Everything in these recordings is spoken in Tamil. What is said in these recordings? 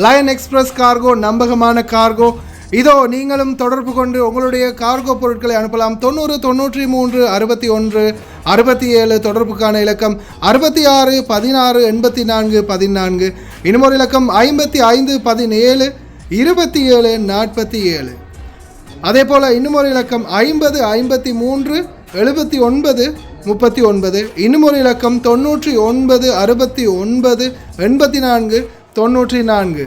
லயன் எக்ஸ்பிரஸ் கார்கோ நம்பகமான கார்கோ. இதோ நீங்களும் தொடர்பு கொண்டு உங்களுடைய கார்கோ பொருட்களை அனுப்பலாம். 90 93 61 67 தொடர்புக்கான இலக்கம் 66 16 84 14. இன்னொரு இலக்கம் 55 17 27 47. அதே போல் இன்னுமொரு இலக்கம் 50 53 79 39. இன்னுமொரு இலக்கம் 99 69 84 94.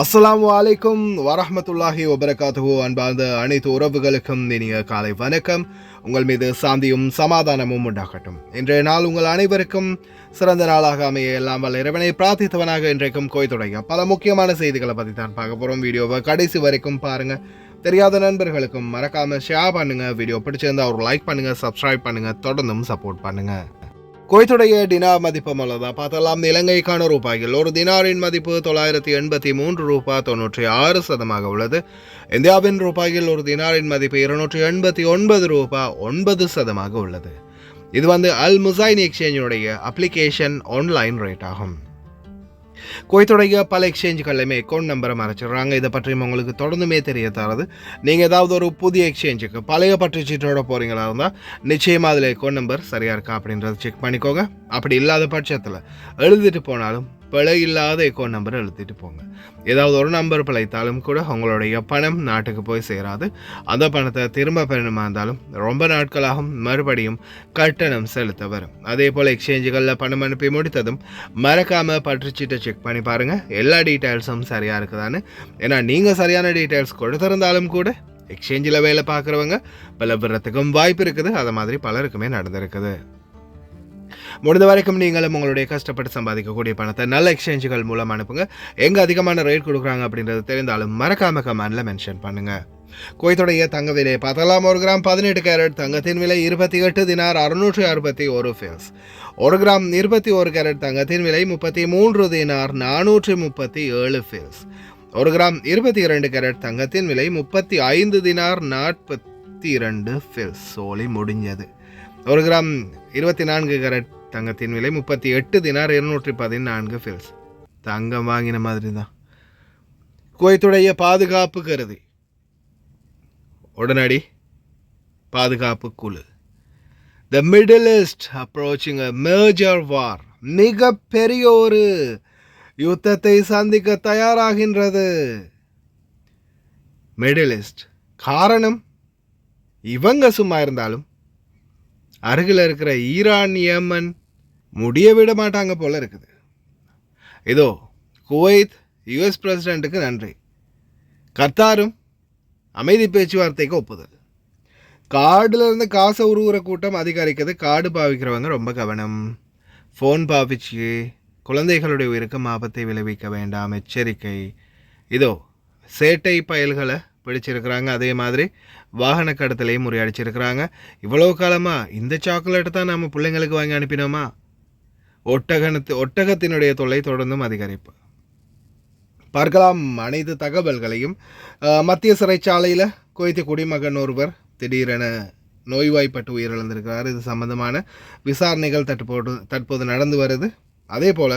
அஸ்ஸலாமு அலைக்கும் வரஹ்மத்துல்லாஹி வபரகாத்துஹு. அன்பார்ந்த அனைத்து உறவுகளுக்கும் இனிய காலை வணக்கம். உங்கள் மீது சாந்தியும் சமாதானமும் உண்டாகட்டும். இன்றைய நாள் உங்கள் அனைவருக்கும் சிறந்த நாளாக அமைய எல்லாம் வல்ல இறைவனை பிரார்த்தித்தவனாக இன்றைக்கும் கோய்த்துடைய பல முக்கியமான செய்திகளை பற்றி தான் பார்க்க போகிறோம். வீடியோவை கடைசி வரைக்கும் பாருங்க. தெரியாத நண்பர்களுக்கும் மறக்காம ஷேர் பண்ணுங்க. வீடியோ பிடிச்சிருந்தா ஒரு லைக் பண்ணுங்க, சப்ஸ்கிரைப் பண்ணுங்க, தொடர்ந்தும் சப்போர்ட் பண்ணுங்க. குவைத்துடைய டினார் மதிப்பு மூலதான் பார்த்தலாம். இலங்கைக்கான ரூபாய்கள் ஒரு தினாரின் மதிப்பு 983 ரூபாய் 96 உள்ளது. இந்தியாவின் ரூபாய்கள் ஒரு தினாரின் மதிப்பு 289 ரூபாய் 9 உள்ளது. இது அல் முசைன் எக்ஸ்சேஞ்சுடைய அப்ளிகேஷன் ஆன்லைன் ரேட் ஆகும். குவைத்துடைய பல எக்ஸ்சேஞ்சுகள்லையுமே அக்கௌண்ட் நம்பரை மறைச்சிடுறாங்க. இதை பற்றியும் உங்களுக்கு தொடர்ந்துமே தெரிய தராது. நீங்கள் ஏதாவது ஒரு புதிய எக்ஸ்சேஞ்சுக்கு பழைய பற்றுச்சீட்டோட போகிறீங்களா இருந்தால் நிச்சயமாக அதில் அக்கௌண்ட் நம்பர் சரியாக இருக்கா அப்படின்றத செக் பண்ணிக்கோங்க. அப்படி இல்லாத பட்சத்தில் எழுதிட்டு போனாலும் பிழை இல்லாத அக்கௌண்ட் நம்பர் எழுதிட்டு போங்க. ஏதாவது ஒரு நம்பர் பிழைத்தாலும் கூட உங்களுடைய பணம் நாட்டுக்கு போய் சேராது. அந்த பணத்தை திரும்ப பெறணுமா இருந்தாலும் ரொம்ப நாட்களாகும், மறுபடியும் கட்டணம் செலுத்த வரும். அதே போல் எக்ஸ்சேஞ்சுகளில் பணம் அனுப்பி முடித்ததும் மறக்காமல் பற்றுச்சீட்டை செக் பண்ணி பாருங்கள் எல்லா டீட்டெயில்ஸும் சரியாக இருக்குதான்னு. ஏன்னா நீங்கள் சரியான டீட்டெயில்ஸ் கொடுத்துருந்தாலும் கூட எக்ஸ்சேஞ்சில் வேலை பார்க்குறவங்க பல விடுறதுக்கும் வாய்ப்பு இருக்குது. அது மாதிரி பலருக்குமே நடந்திருக்குது. முடிந்த வரைக்கும் நீங்களும் உங்களுடைய கஷ்டப்பட்டு சம்பாதிக்கக்கூடிய பணத்தை நல்ல எக்ஸ்சேஞ்சுகள் மூலம் அனுப்புங்க. எங்கே அதிகமான ரேட் கொடுக்குறாங்க அப்படின்றது தெரிந்தாலும் மறக்காம கமெண்ட்ல மென்ஷன் பண்ணுங்க. குவைத்துடைய தங்க விலை பார்த்தலாம். 1 கிராம் 18 கேரட் தங்கத்தின் விலை 28 தினார் 661 ஃபில்ஸ். 1 கிராம் 21 கேரட் தங்கத்தின் விலை 33 தினார் 437 ஃபில்ஸ். 1 கிராம் 22 கேரட் தங்கத்தின் விலை 35 தினார் 42 ஃபில்ஸ். சோலி முடிஞ்சது. 1 கிராம் 24 கேரட் தங்கத்தின் விலை 38 தினார் 214 ஃபில்ஸ். தங்கம் வாங்கின மாதிரி தான். குவைத்துடைய பாதுகாப்பு கருதி உடனடி பாதுகாப்பு குழு the middle east approaching a major war, மிக பெரிய ஒரு யுத்தத்தை சந்திக்க தயாராகின்றது மிடில் ஈஸ்ட். காரணம் இவங்க சும்மா இருந்தாலும் அருகில் இருக்கிற ஈரான் யமன் முடிய விட மாட்டாங்க போல இருக்குது. இதோ குவைத் யுஎஸ் பிரசிடென்ட்டுக்கு நன்றி. கத்தாரும் அமைதி பேச்சுவார்த்தைக்கு ஒப்புதல். கார்டுல இருந்து காசை உருவுற கூட்டம் அதிகரிக்குது. கார்டு பாவிக்கிறவங்க ரொம்ப கவனம். ஃபோன் பாவிச்சு குழந்தைகளுடைய உயிருக்கு ஆபத்தை விளைவிக்க வேண்டாம், எச்சரிக்கை. இதோ சேட்டை பயல்களை பிடிச்சிருக்கிறாங்க. அதே மாதிரி வாகன கடத்தலையும் முறியடிச்சிருக்கிறாங்க. இவ்வளோ காலமாக இந்த சாக்லேட்டை தான் நம்ம பிள்ளைங்களுக்கு வாங்கி அனுப்பினோமா? ஒட்டகத்தினுடைய தொல்லை தொடர்ந்தும் அதிகரிப்பு. பார்க்கலாம் அனைத்து தகவல்களையும். மத்திய சிறைச்சாலையில் குவைத்து குடிமகன் ஒருவர் திடீரென நோய்வாய்ப்பட்டு உயிரிழந்திருக்கிறார். இது சம்பந்தமான விசாரணைகள் தற்போது நடந்து வருது. அதே போல்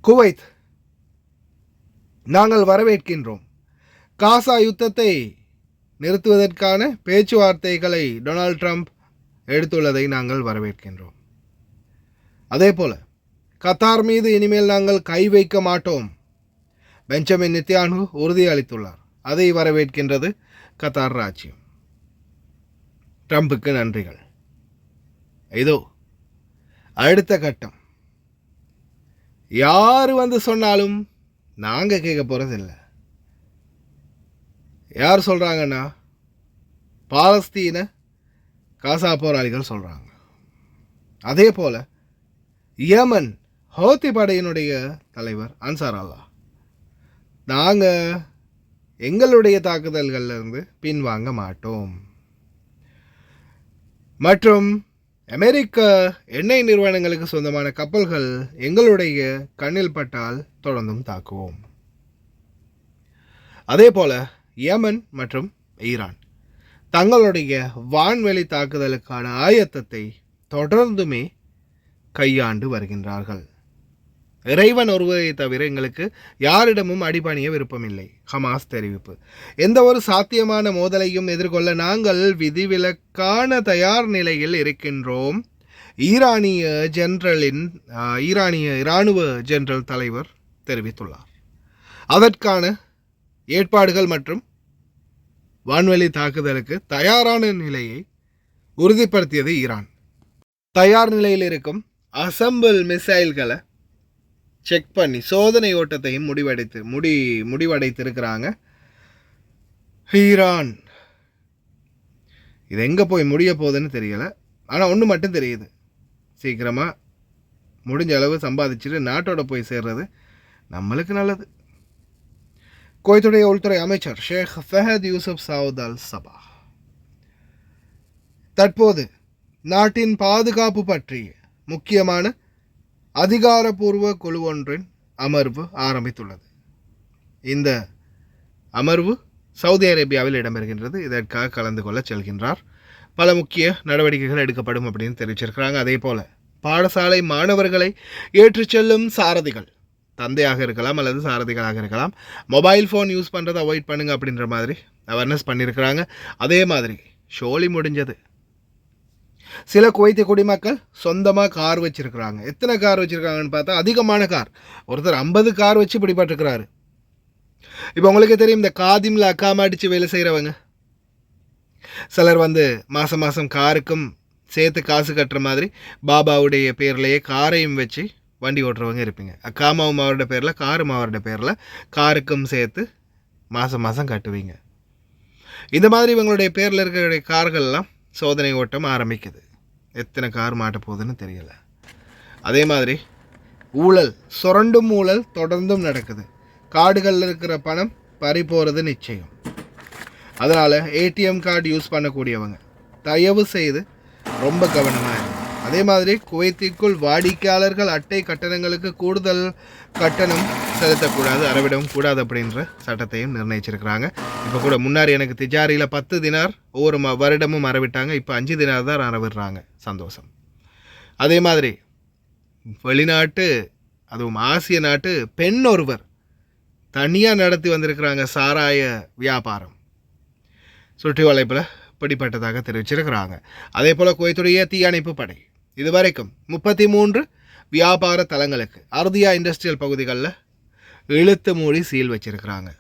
குவைத் நாங்கள் வரவேற்கின்றோம். காசா யுத்தத்தை நிறுத்துவதற்கான பேச்சுவார்த்தைகளை டொனால்ட் ட்ரம்ப் எடுத்துள்ளதை நாங்கள் வரவேற்கின்றோம். அதே போல கத்தார் மீது இனிமேல் நாங்கள் கை வைக்க மாட்டோம், பெஞ்சமின் நெத்தன்யாஹு உறுதியளித்துள்ளார். அதை வரவேற்கின்றது கத்தார் ராஜ்யம். ட்ரம்புக்கு நன்றிகள். இதோ அடுத்த கட்டம். யார் சொன்னாலும் நாங்கள் கேட்க போகிறதில்லை. யார் சொல்கிறாங்கன்னா பாலஸ்தீன காசா போராளிகள் சொல்கிறாங்க. அதே போல் யமன் ஹோத்தி படையினுடைய தலைவர் அன்சார் அல்லா நாங்கள் எங்களுடைய தாக்குதல்களிலிருந்து பின்வாங்க மாட்டோம். மற்றும் அமெரிக்க எண்ணெய் நிறுவனங்களுக்கு சொந்தமான கப்பல்கள் எங்களுடைய கண்ணில் பட்டால் தொடர்ந்தும் தாக்குவோம். அதே போல் யமன் மற்றும் ஈரான் தங்களுடைய வான்வெளி தாக்குதலுக்கான ஆயத்தத்தை தொடர்ந்துமே கையாண்டு வருகின்றார்கள். இறைவன் ஒருவரை தவிர எங்களுக்கு யாரிடமும் அடிபணிய விருப்பமில்லை. ஹமாஸ் தெரிவிப்பு. எந்த ஒரு சாத்தியமான மோதலையும் எதிர்கொள்ள நாங்கள் விதிவிலக்கான தயார் நிலையில் இருக்கின்றோம். ஈரானிய இராணுவ ஜெனரல் தலைவர் தெரிவித்துள்ளார். அதற்கான ஏற்பாடுகள் மற்றும் வான்வெளி தாக்குதலுக்கு தயாரான நிலையை உறுதிப்படுத்தியது ஈரான். தயார் நிலையில் இருக்கும் அசம்பிள் மிசைல்களை செக் பண்ணி சோதனை ஓட்டத்தையும் முடிவடைத்திருக்கிறாங்க ஈரான். இது எங்கே போய் முடிய போகுதுன்னு தெரியலை. ஆனால் ஒன்று மட்டும் தெரியுது, சீக்கிரமாக முடிஞ்ச அளவு சம்பாதிச்சுட்டு நாட்டோட போய் சேர்றது நம்மளுக்கு நல்லது. குவைத்துடைய உள்துறை அமைச்சர் ஷேக் ஃபஹத் யூசுப் சவுத் அல் சபா தற்போது நாட்டின் பாதுகாப்பு பற்றிய முக்கியமான அதிகாரப்பூர்வ குழு ஒன்றின் அமர்வு ஆரம்பித்துள்ளது. இந்த அமர்வு சவுதி அரேபியாவில் இடம்பெறுகின்றது. இதற்காக கலந்து கொள்ள செல்கின்றார். பல முக்கிய நடவடிக்கைகள் எடுக்கப்படும் அப்படின்னு தெரிவிச்சிருக்கிறாங்க. அதே போல் பாடசாலை மாணவர்களை ஏற்றுச் செல்லும் சாரதிகள், தந்தையாக இருக்கலாம் அல்லது சாரதிகளாக இருக்கலாம், மொபைல் ஃபோன் யூஸ் பண்ணுறதை அவாய்ட் பண்ணுங்க அப்படின்ற மாதிரி அவேர்னஸ் பண்ணியிருக்கிறாங்க. அதே மாதிரி ஷோலி முடிஞ்சது. சில குவைத்திய குடிமக்கள் சொந்தமாக கார் வச்சுருக்கிறாங்க. எத்தனை கார் வச்சுருக்காங்கன்னு பார்த்தா அதிகமான கார். ஒருத்தர் 50 கார் வச்சு பிடிபட்டுருக்கிறாரு. இப்போ உங்களுக்கு தெரியும், இந்த காதிமில் அக்காம அடித்து வேலை செய்கிறவங்க சிலர் மாதம் மாதம் காருக்கும் சேர்த்து காசு கட்டுற மாதிரி பாபாவுடைய பேர்லேயே காரையும் வச்சு வண்டி ஓட்டுறவங்க இருப்பீங்க. அக்காமாவும் அவரோட பேரில், காரும் அவரோட பேரில், காருக்கும் சேர்த்து மாதம் மாதம் கட்டுவீங்க. இந்த மாதிரி இவங்களுடைய பேரில் இருக்கிற கார்கள்லாம் சோதனை ஓட்டம் ஆரம்பிக்குது. எத்தனை கார் மாட்ட போகுதுன்னு தெரியலை. அதே மாதிரி ஊழல், சுரண்டும் ஊழல் தொடர்ந்தும் நடக்குது. கார்டுகளில் இருக்கிற பணம் பறி போகிறது நிச்சயம். அதனால் ஏடிஎம் கார்டு யூஸ் பண்ணக்கூடியவங்க தயவு செய்து ரொம்ப கவனமாக இருக்கும். அதே மாதிரி குவைத்திற்குள் வாடிக்கையாளர்கள் அட்டை கட்டணங்களுக்கு கூடுதல் கட்டணம் செலுத்தக்கூடாது, அறவிடவும் கூடாது அப்படின்ற சட்டத்தையும் நிர்ணயிச்சிருக்கிறாங்க. இப்போ கூட முன்னாடி எனக்கு திஜாரியில் 10 தினார் ஒவ்வொரு வருடமும் அறவிட்டாங்க. இப்போ 5 தினார் தான் அறவிடுறாங்க. சந்தோஷம். அதே மாதிரி வெளிநாட்டு, அதுவும் ஆசிய நாட்டு பெண் ஒருவர் தனியாக நடத்தி வந்திருக்கிறாங்க சாராய வியாபாரம். சுற்றி வளைப்பில் பிடிப்பட்டதாக தெரிவிச்சிருக்கிறாங்க. அதே போல் குவைத்துடைய தீயணைப்பு படை இதுவரைக்கும் 33 வியாபார தலங்களுக்கு அர்தியா இண்டஸ்ட்ரியல் பகுதிகளில் இழுத்து மூடி சீல் வச்சிருக்கிறாங்க.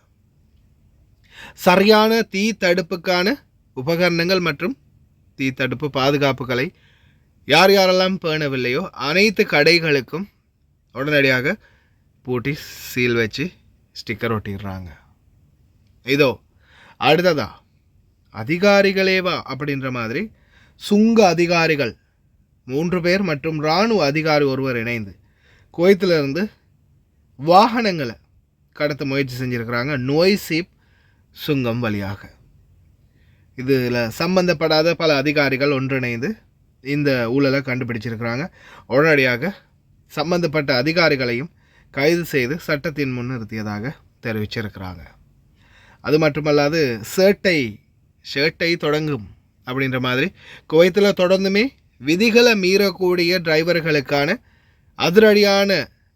சரியான தீ தடுப்புக்கான உபகரணங்கள் மற்றும் தீ தடுப்பு பாதுகாப்புகளை யார் யாரெல்லாம் பேணவில்லையோ அனைத்து கடைகளுக்கும் உடனடியாக பூட்டி சீல் வச்சு ஸ்டிக்கர் ஒட்டிடுறாங்க. இதோ அடுத்ததா அதிகாரிகளேவா அப்படின்ற மாதிரி சுங்க அதிகாரிகள் 3 பேர் மற்றும் இராணுவ அதிகாரி ஒருவர் இணைந்து குவைத்திலிருந்து வாகனங்களை கடத்த முயற்சி செஞ்சுருக்கிறாங்க நோய்சீப் சுங்கம் வழியாக. இதில் சம்பந்தப்படாத பல அதிகாரிகள் ஒன்றிணைந்து இந்த ஊழலை கண்டுபிடிச்சிருக்கிறாங்க. உடனடியாக சம்பந்தப்பட்ட அதிகாரிகளையும் கைது செய்து சட்டத்தின் முன் நிறுத்தியதாக தெரிவிச்சிருக்கிறாங்க. அது மட்டுமல்லாது ஷேட்டை தொடங்கும் அப்படின்ற மாதிரி குவைத்தில் தொடர்ந்துமே விதிகளை மீறக்கூடிய டிரைவர்களுக்கான அதிரடியான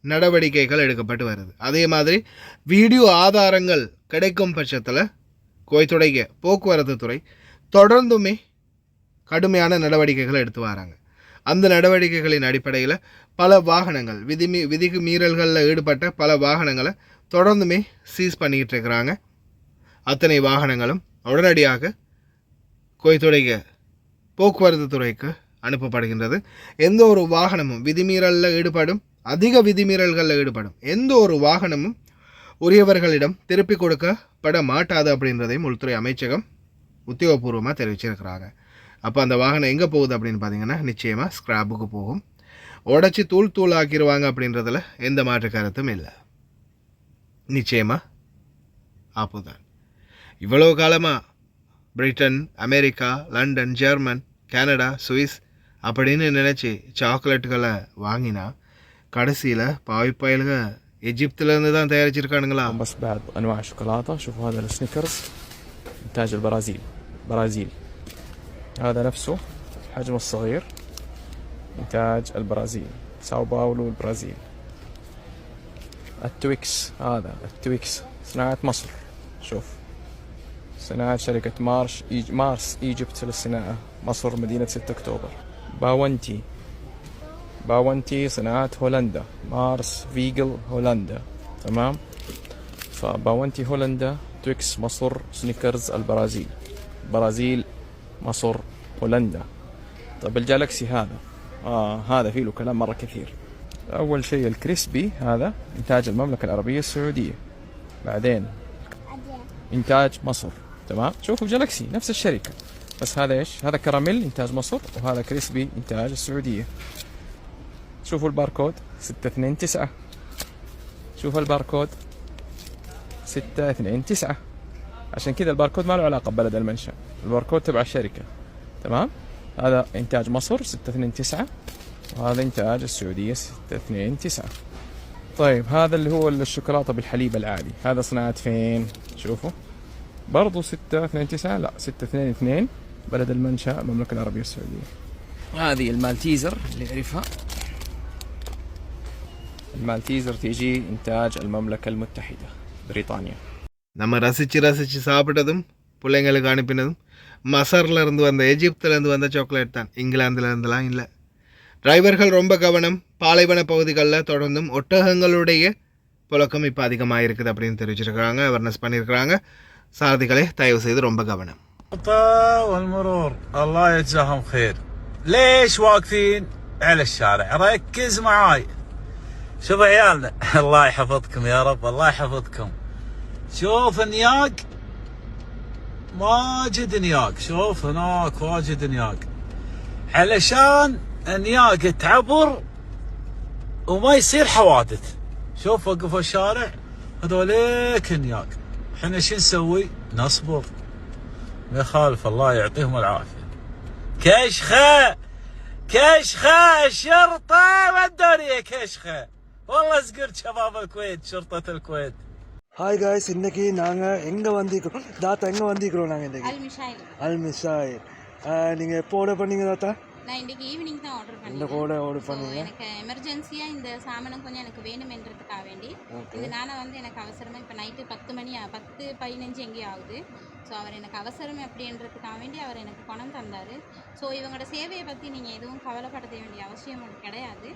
நடவடிக்கைகள் எடுக்கப்பட்டு வருது. அதே மாதிரி வீடியோ ஆதாரங்கள் கிடைக்கும் பட்சத்தில் குவைத்துடைய போக்குவரத்து துறை தொடர்ந்துமே கடுமையான நடவடிக்கைகள் எடுத்து வராங்க. அந்த நடவடிக்கைகளின் அடிப்படையில் பல வாகனங்கள் விதிக்கு மீறல்களில் ஈடுபட்ட பல வாகனங்களை தொடர்ந்துமே சீஸ் பண்ணிக்கிட்டு இருக்கிறாங்க. அத்தனை வாகனங்களும் உடனடியாக குவைத்துடைய போக்குவரத்து துறைக்கு அனுப்பப்படுகின்றது. எந்த ஒரு வாகனமும் விதிமீறலில் ஈடுபடும், அதிக விதிமீறல்களில் ஈடுபடும் எந்த ஒரு வாகனமும் உரியவர்களிடம் திருப்பி கொடுக்கப்பட மாட்டாது அப்படின்றதையும் உள்துறை அமைச்சகம் உத்தியோகபூர்வமாக தெரிவிச்சிருக்கிறாங்க. அப்போ அந்த வாகனம் எங்கே போகுது அப்படின்னு பார்த்தீங்கன்னா நிச்சயமாக ஸ்கிராப்புக்கு போகும். உடச்சி தூள் ஆக்கிடுவாங்க அப்படின்றதுல எந்த மாற்று கருத்தும் இல்லை. நிச்சயமாக ஆப்புதான். இவ்வளோ காலமாக Britain, America, London, German, Canada, Swiss அப்படின்னு நினச்சி சாக்லேட்டுகளை வாங்கினா கடைசியில் பாய்ப்பாயலுங்க எஜிப்திலேருந்து தான் தயாரிச்சிருக்கானுங்களா? بس بعد انواع الشوكولاته. شوفوا هذا السنيكرز انتاج البرازيل، برازيلي. هذا نفسه الحجم الصغير انتاج البرازيل، ساو باولو البرازيل. التويكس، هذا التويكس صناعة مصر. شوف صناعة شركة مارس ايجيبت للصناعة، مصر مدينة 6 أكتوبر. باونتي صناعة هولندا، مارس فيجل هولندا. تمام. فباونتي هولندا، تويكس مصر، سنيكرز البرازيل. برازيل، مصر، هولندا. طيب الجالكسي هذا هذا فيه له كلام مرة كثير. أول شيء الكريسبي، هذا إنتاج المملكة العربية السعودية. بعدين إنتاج مصر. تمام. شوفوا جالكسي نفس الشركة، بس هذا إيش؟ هذا كراميل إنتاج مصر، وهذا كريسبي إنتاج السعودية. شوفوا الباركود 629. شوفوا الباركود 629. عشان كذا الباركود ما له علاقة ببلد المنشأ، الباركود تبع الشركة. تمام. هذا إنتاج مصر 629، وهذا إنتاج السعودية 629. طيب هذا اللي هو الشوكولاتة بالحليب العادي، هذا صناعة فين؟ شوفوا برضو 629، لا 622، بلد المنشأ المملكة العربية السعودية. هذه المالتيزر اللي يعرفها، المالتيزر تيجي إنتاج المملكة المتحدة بريطانيا. நம்ம ரசித்து சாப்பிட்டதும் பிள்ளைங்களுக்கு அனுப்பினதும் மசரில் இருந்து வந்த எஜிப்திலேருந்து வந்த சாக்லேட் தான், இங்கிலாந்துலேருந்துலாம் இல்லை. டிரைவர்கள் ரொம்ப கவனம். பாலைவன பகுதிகளில் தொடர்ந்தும் ஒட்டகங்களுடைய புழக்கம் இப்போ அதிகமாக இருக்குது அப்படின்னு தெரிவிச்சிருக்கிறாங்க, அவேர்னஸ் பண்ணியிருக்கிறாங்க. சாரதிகளே தயவு செய்து ரொம்ப கவனம். والمرور الله يجزاهم خير. ليش واقفين على الشارع؟ ركز معاي. شوف عيالنا الله يحفظكم يا رب، الله يحفظكم. شوف النياق واجد نياق، شوف هناك واجد نياق، علشان النياق تعبر وما يصير حوادث. شوف وقفوا الشارع هذوليك النياق. احنا شو نسوي؟ نصبر، ما يخالف، الله يعطيهم العافية. كشخة الشرطة ودوني كشخة، والله زقرت شباب الكويت، شرطة الكويت. ஹாய் காய்ஸ், இன்றைக்கி நாங்கள் எங்கே வந்திருக்கிறோம் தாத்தா? எங்கே வந்திருக்கிறோம் நாங்கள் இன்றைக்கி? அல்மிஷாயில். நீங்கள் எப்போ ஆர்டர் பண்ணீங்க தாத்தா? நான் இன்றைக்கி ஈவினிங் தான் ஆர்டர் பண்ணேன். இந்த கூட ஆர்டர் பண்ணீங்க? எனக்கு எமர்ஜென்சியாக இந்த சாமானம் கொஞ்சம் எனக்கு வேணுமென்றதுக்காக வேண்டி இதனால எனக்கு அவசரமாக இப்போ நைட்டு 10:15 எங்கேயும் ஆகுது. ஸோ அவர் எனக்கு அவசரம் அப்படின்றதுக்காக வேண்டி அவர் எனக்கு பணம் தந்தார். ஸோ இவங்களோட சேவையை பற்றி நீங்கள் எதுவும் கவலைப்பட வேண்டிய அவசியம் கிடையாது.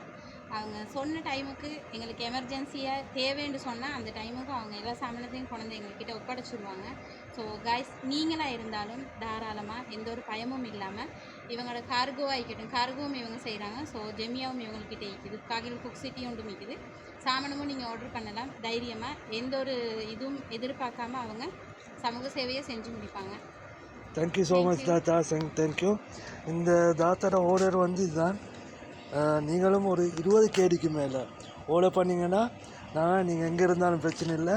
அவங்க சொன்ன டைமுக்கு எங்களுக்கு எமர்ஜென்சியாக தேவைன்னு சொன்னால் அந்த டைமுக்கு அவங்க எல்லா சாமானத்தையும் கொண்டு எங்கள்கிட்ட ஒப்படைச்சிடுவாங்க. ஸோ கைஸ், நீங்களாக இருந்தாலும் தாராளமாக எந்த ஒரு பயமும் இல்லாமல் இவங்களோட கார்கோவாக இருக்கட்டும், கார்கோவும் இவங்க செய்கிறாங்க. ஸோ ஜெமியாவும் இவங்கக்கிட்ட இருக்குது, காகில் குக் சிட்டியும் ஒன்று இருக்குது. சாமானமும் நீங்கள் ஆர்டர் பண்ணலாம் தைரியமாக, எந்த ஒரு இதுவும் எதிர்பார்க்காம அவங்க சமூக சேவையை செஞ்சு முடிப்பாங்க. தேங்க்யூ ஸோ மச் தாத்தா, தேங்க்யூ. இந்த தாத்தாவோட ஆர்டர் வந்து இதுதான். நீங்களும் ஒரு 20 கேடிக்கு மேலே ஆர்டர் பண்ணிங்கன்னா நீங்கள் எங்கே இருந்தாலும் பிரச்சனை இல்லை,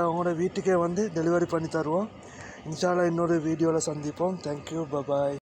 உங்களோட வீட்டுக்கே வந்து டெலிவரி பண்ணி தருவோம். இன்ஷா அல்லாஹ் இன்னொரு வீடியோவில் சந்திப்போம். தேங்க்யூ, பாய்.